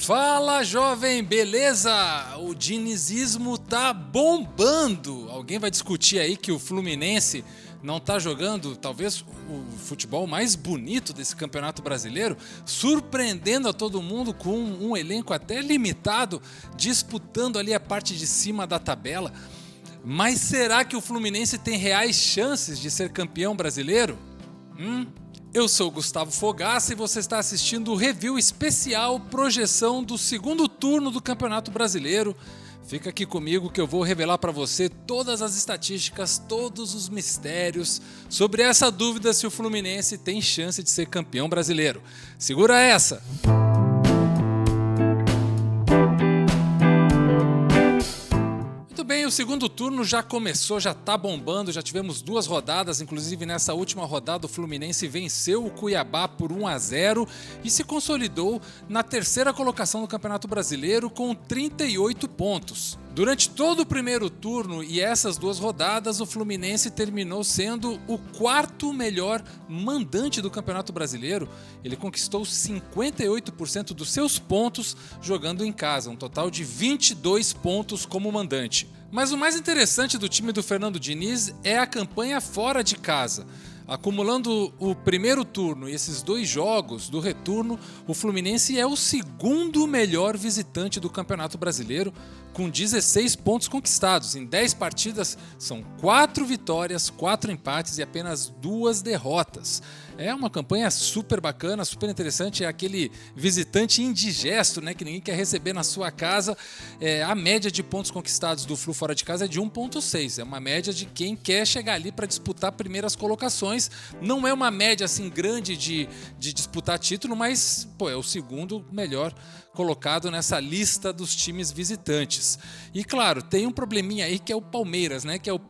Fala, jovem, beleza? O dinizismo tá bombando. Alguém vai discutir aí que o Fluminense não tá jogando talvez o futebol mais bonito desse Campeonato Brasileiro, surpreendendo a todo mundo com um elenco até limitado, disputando ali a parte de cima da tabela. Mas será que o Fluminense tem reais chances de ser campeão brasileiro? Eu sou o Gustavo Fogaça e você está assistindo o review especial projeção do segundo turno do Campeonato Brasileiro. Fica aqui comigo que eu vou revelar para você todas as estatísticas, todos os mistérios sobre essa dúvida se o Fluminense tem chance de ser campeão brasileiro. Segura essa! Bem, o segundo turno já começou, já tá bombando, já tivemos 2 rodadas, inclusive nessa última rodada o Fluminense venceu o Cuiabá por 1-0 e se consolidou na 3ª colocação do Campeonato Brasileiro com 38 pontos. Durante todo o primeiro turno e essas 2 rodadas, o Fluminense terminou sendo o 4º melhor mandante do Campeonato Brasileiro. Ele conquistou 58% dos seus pontos jogando em casa, um total de 22 pontos como mandante. Mas o mais interessante do time do Fernando Diniz é a campanha fora de casa. Acumulando o primeiro turno e esses 2 jogos do retorno, o Fluminense é o 2º melhor visitante do Campeonato Brasileiro, com 16 pontos conquistados. Em 10 partidas, são 4 vitórias, 4 empates e apenas 2 derrotas. É uma campanha super bacana, super interessante. É aquele visitante indigesto, né, que ninguém quer receber na sua casa. A média de pontos conquistados do Flu fora de casa é de 1,6. É uma média de quem quer chegar ali para disputar primeiras colocações. Não é uma média assim grande de disputar título, mas é o 2º melhor colocado nessa lista dos times visitantes. E claro, tem um probleminha aí que é o Palmeiras, né? Que é o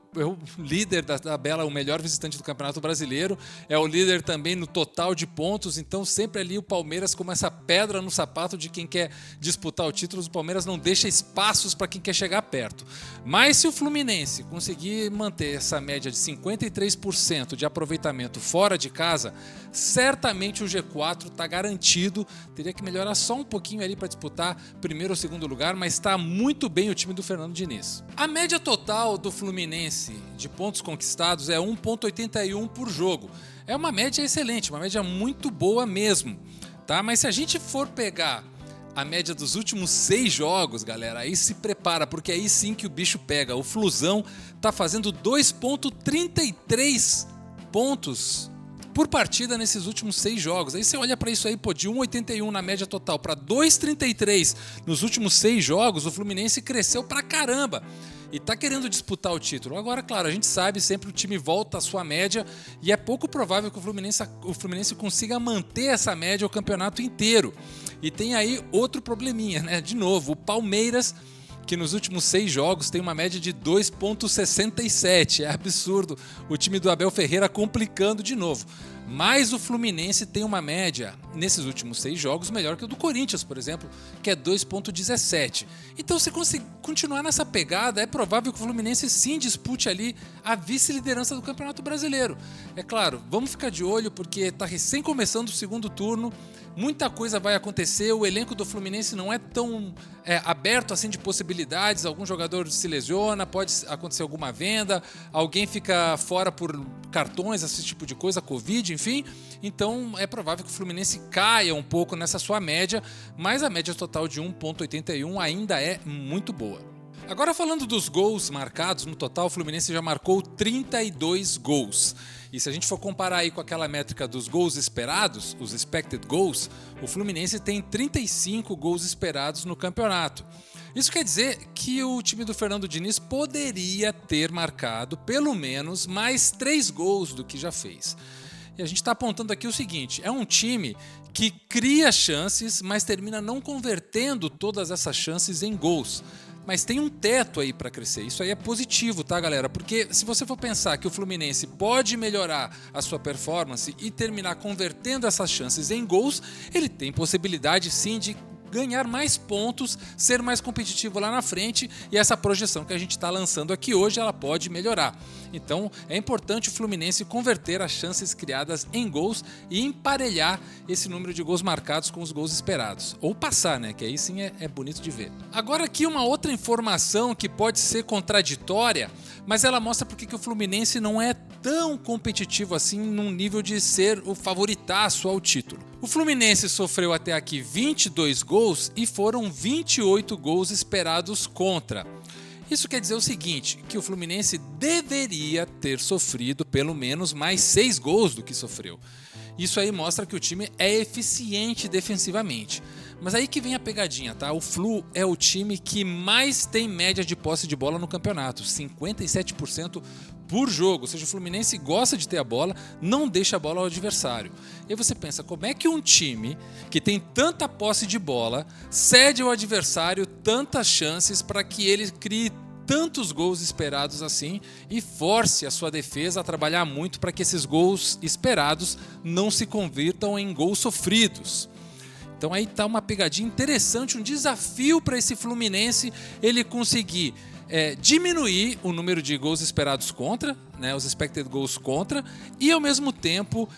líder da tabela, o melhor visitante do Campeonato Brasileiro, é o líder também no total de pontos, então sempre ali o Palmeiras como essa pedra no sapato de quem quer disputar o título. O Palmeiras não deixa espaços para quem quer chegar perto. Mas se o Fluminense conseguir manter essa média de 53% de aproveitamento fora de casa, certamente o G4 está garantido. Teria que melhorar só um pouquinho ali para disputar primeiro ou segundo lugar, mas está muito bem o time do Fernando Diniz. A média total do Fluminense de pontos conquistados é 1,81 por jogo. É uma média excelente, uma média muito boa mesmo, tá? Mas se a gente for pegar a média dos últimos 6 jogos, galera, aí se prepara, porque aí sim que o bicho pega. O Flusão tá fazendo 2,33 pontos por partida nesses últimos 6 jogos. Aí você olha para isso aí, de 1,81 na média total para 2,33 nos últimos 6 jogos, o Fluminense cresceu pra caramba e tá querendo disputar o título. Agora, claro, a gente sabe, sempre o time volta à sua média e é pouco provável que o Fluminense consiga manter essa média o campeonato inteiro. E tem aí outro probleminha, né? De novo, o Palmeiras, que nos últimos 6 jogos tem uma média de 2,67. É absurdo. O time do Abel Ferreira complicando de novo. Mas o Fluminense tem uma média, nesses últimos 6 jogos, melhor que o do Corinthians, por exemplo, que é 2,17. Então, se continuar nessa pegada, é provável que o Fluminense sim dispute ali a vice-liderança do Campeonato Brasileiro. É claro, vamos ficar de olho, porque está recém começando o segundo turno, muita coisa vai acontecer, o elenco do Fluminense não é tão aberto assim de possibilidades, algum jogador se lesiona, pode acontecer alguma venda, alguém fica fora por cartões, esse tipo de coisa, Covid, enfim. Então é provável que o Fluminense caia um pouco nessa sua média, mas a média total de 1,81 ainda é muito boa. Agora falando dos gols marcados, no total o Fluminense já marcou 32 gols. E se a gente for comparar aí com aquela métrica dos gols esperados, os expected goals, o Fluminense tem 35 gols esperados no campeonato. Isso quer dizer que o time do Fernando Diniz poderia ter marcado pelo menos mais 3 gols do que já fez. E a gente está apontando aqui o seguinte, é um time que cria chances, mas termina não convertendo todas essas chances em gols. Mas tem um teto aí para crescer. Isso aí é positivo, tá, galera? Porque se você for pensar que o Fluminense pode melhorar a sua performance e terminar convertendo essas chances em gols, ele tem possibilidade sim de ganhar mais pontos, ser mais competitivo lá na frente, e essa projeção que a gente está lançando aqui hoje, ela pode melhorar. Então é importante o Fluminense converter as chances criadas em gols e emparelhar esse número de gols marcados com os gols esperados. Ou passar, né? Que aí sim é bonito de ver. Agora aqui uma outra informação que pode ser contraditória, mas ela mostra porque que o Fluminense não é tão competitivo assim num nível de ser o favoritaço ao título. O Fluminense sofreu até aqui 22 gols e foram 28 gols esperados contra. Isso quer dizer o seguinte, que o Fluminense deveria ter sofrido pelo menos mais 6 gols do que sofreu. Isso aí mostra que o time é eficiente defensivamente. Mas aí que vem a pegadinha, tá? O Flu é o time que mais tem média de posse de bola no campeonato, 57% por jogo. Ou seja, o Fluminense gosta de ter a bola, não deixa a bola ao adversário. E aí você pensa, como é que um time que tem tanta posse de bola cede ao adversário tantas chances para que ele crie tantos gols esperados assim e force a sua defesa a trabalhar muito para que esses gols esperados não se convirtam em gols sofridos? Então aí tá uma pegadinha interessante, um desafio para esse Fluminense ele conseguir diminuir o número de gols esperados contra, né, os expected goals contra, e ao mesmo tempo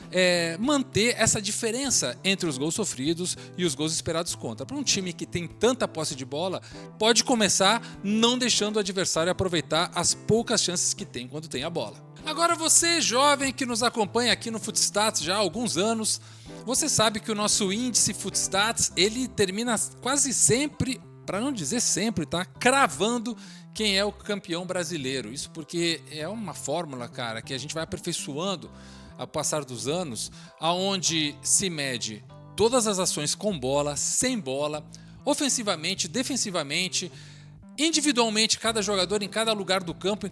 manter essa diferença entre os gols sofridos e os gols esperados contra. Para um time que tem tanta posse de bola, pode começar não deixando o adversário aproveitar as poucas chances que tem quando tem a bola. Agora você, jovem que nos acompanha aqui no Footstats já há alguns anos, você sabe que o nosso índice Footstats, ele termina quase sempre, para não dizer sempre, tá? Cravando quem é o campeão brasileiro. Isso porque é uma fórmula, cara, que a gente vai aperfeiçoando ao passar dos anos, aonde se mede todas as ações com bola, sem bola, ofensivamente, defensivamente, individualmente, cada jogador em cada lugar do campo,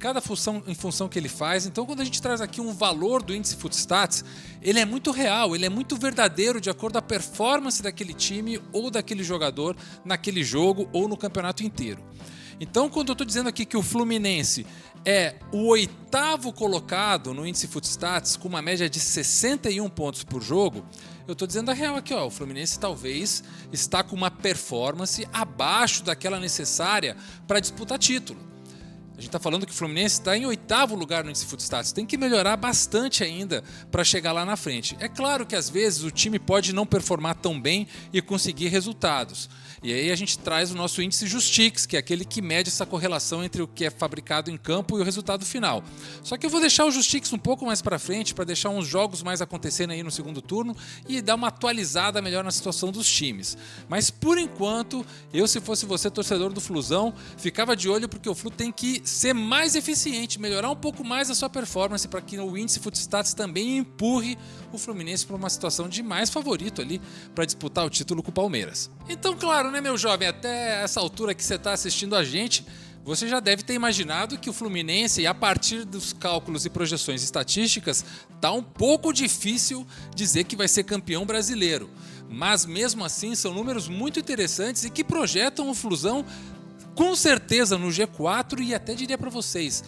em função que ele faz. Então, quando a gente traz aqui um valor do índice Footstats, ele é muito real, ele é muito verdadeiro de acordo com a performance daquele time ou daquele jogador naquele jogo ou no campeonato inteiro. Então, quando eu estou dizendo aqui que o Fluminense é o 8º colocado no índice Footstats com uma média de 61 pontos por jogo, eu estou dizendo a real aqui, ó, o Fluminense talvez está com uma performance abaixo daquela necessária para disputar título. A gente está falando que o Fluminense está em 8º lugar no índice Footstats, tem que melhorar bastante ainda para chegar lá na frente. É claro que às vezes o time pode não performar tão bem e conseguir resultados. E aí a gente traz o nosso índice Justix, que é aquele que mede essa correlação entre o que é fabricado em campo e o resultado final. Só que eu vou deixar o Justix um pouco mais para frente, para deixar uns jogos mais acontecendo aí no segundo turno e dar uma atualizada melhor na situação dos times. Mas por enquanto, eu se fosse você, torcedor do Flusão, ficava de olho porque o Flu tem que ser mais eficiente, melhorar um pouco mais a sua performance para que o índice Footstats também empurre o Fluminense para uma situação de mais favorito ali para disputar o título com o Palmeiras. Então, claro, né, meu jovem, até essa altura que você está assistindo a gente, você já deve ter imaginado que o Fluminense, a partir dos cálculos e projeções estatísticas, tá um pouco difícil dizer que vai ser campeão brasileiro. Mas mesmo assim, são números muito interessantes e que projetam o Flusão com certeza no G4 e até diria para vocês,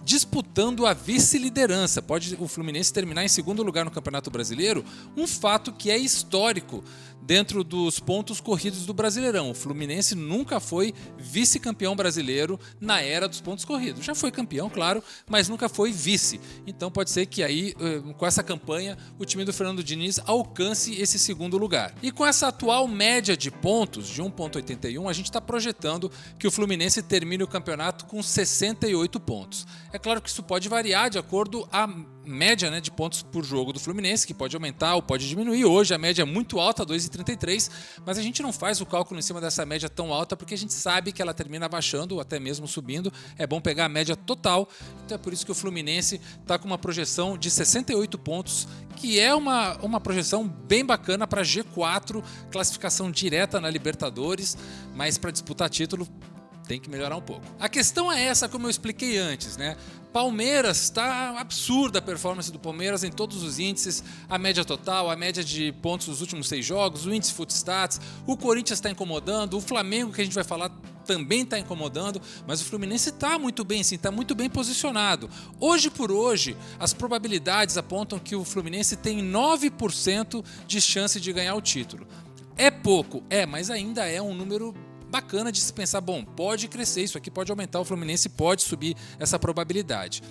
disputando a vice-liderança. Pode o Fluminense terminar em segundo lugar no Campeonato Brasileiro, um fato que é histórico dentro dos pontos corridos do Brasileirão. O Fluminense nunca foi vice-campeão brasileiro na era dos pontos corridos. Já foi campeão, claro, mas nunca foi vice. Então pode ser que aí, com essa campanha, o time do Fernando Diniz alcance esse segundo lugar. E com essa atual média de pontos, de 1,81, a gente está projetando que o Fluminense termine o campeonato com 68 pontos. É claro que isso pode variar de acordo a média, né, de pontos por jogo do Fluminense, que pode aumentar ou pode diminuir. Hoje a média é muito alta, 2,33, mas a gente não faz o cálculo em cima dessa média tão alta porque a gente sabe que ela termina baixando ou até mesmo subindo. É bom pegar a média total, então é por isso que o Fluminense está com uma projeção de 68 pontos, que é uma projeção bem bacana para G4, classificação direta na Libertadores, mas para disputar título tem que melhorar um pouco. A questão é essa, como eu expliquei antes, né? Palmeiras, tá absurda a performance do Palmeiras em todos os índices, a média total, a média de pontos dos últimos 6 jogos, o índice Footstats, o Corinthians está incomodando, o Flamengo, que a gente vai falar, também está incomodando, mas o Fluminense está muito bem, sim, está muito bem posicionado. Hoje por hoje, as probabilidades apontam que o Fluminense tem 9% de chance de ganhar o título. É pouco, mas ainda é um número bacana de se pensar, bom, pode crescer, isso aqui pode aumentar, o Fluminense pode subir essa probabilidade.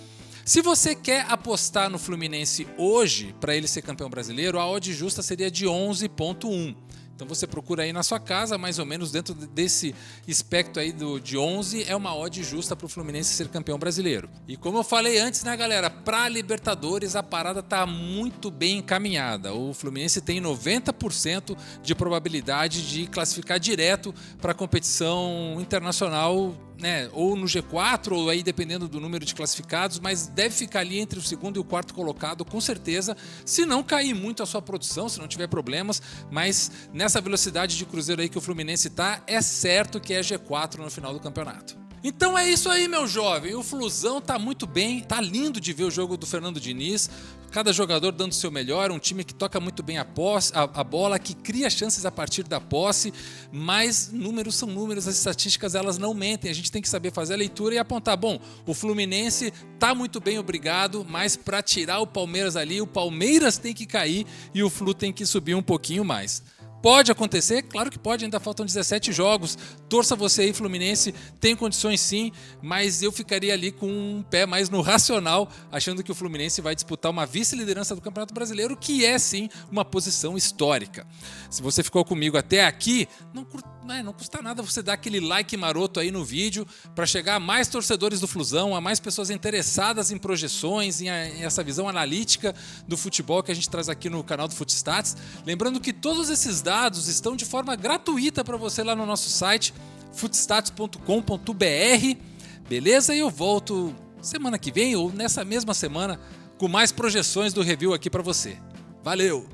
Se você quer apostar no Fluminense hoje, para ele ser campeão brasileiro, a odd justa seria de 11,1. Então você procura aí na sua casa, mais ou menos dentro desse espectro aí de 11, é uma odd justa para o Fluminense ser campeão brasileiro. E como eu falei antes, né, galera, para Libertadores a parada tá muito bem encaminhada. O Fluminense tem 90% de probabilidade de classificar direto para a competição internacional, né, ou no G4, ou aí dependendo do número de classificados, mas deve ficar ali entre o segundo e o quarto colocado, com certeza, se não cair muito a sua produção, se não tiver problemas, mas nessa velocidade de cruzeiro aí que o Fluminense tá, é certo que é G4 no final do campeonato. Então é isso aí, meu jovem, o Flusão tá muito bem, tá lindo de ver o jogo do Fernando Diniz, cada jogador dando o seu melhor, um time que toca muito bem a bola, que cria chances a partir da posse, mas números são números, as estatísticas elas não mentem, a gente tem que saber fazer a leitura e apontar, bom, o Fluminense tá muito bem, obrigado, mas para tirar o Palmeiras ali, o Palmeiras tem que cair e o Flu tem que subir um pouquinho mais. Pode acontecer? Claro que pode, ainda faltam 17 jogos. Torça você aí, Fluminense, tem condições sim, mas eu ficaria ali com um pé mais no racional, achando que o Fluminense vai disputar uma vice-liderança do Campeonato Brasileiro, que é sim uma posição histórica. Se você ficou comigo até aqui, não custa nada você dar aquele like maroto aí no vídeo para chegar a mais torcedores do Flusão, a mais pessoas interessadas em projeções, em essa visão analítica do futebol que a gente traz aqui no canal do Footstats. Lembrando que todos esses dados estão de forma gratuita para você lá no nosso site footstats.com.br, beleza? E eu volto semana que vem ou nessa mesma semana com mais projeções do review aqui para você. Valeu!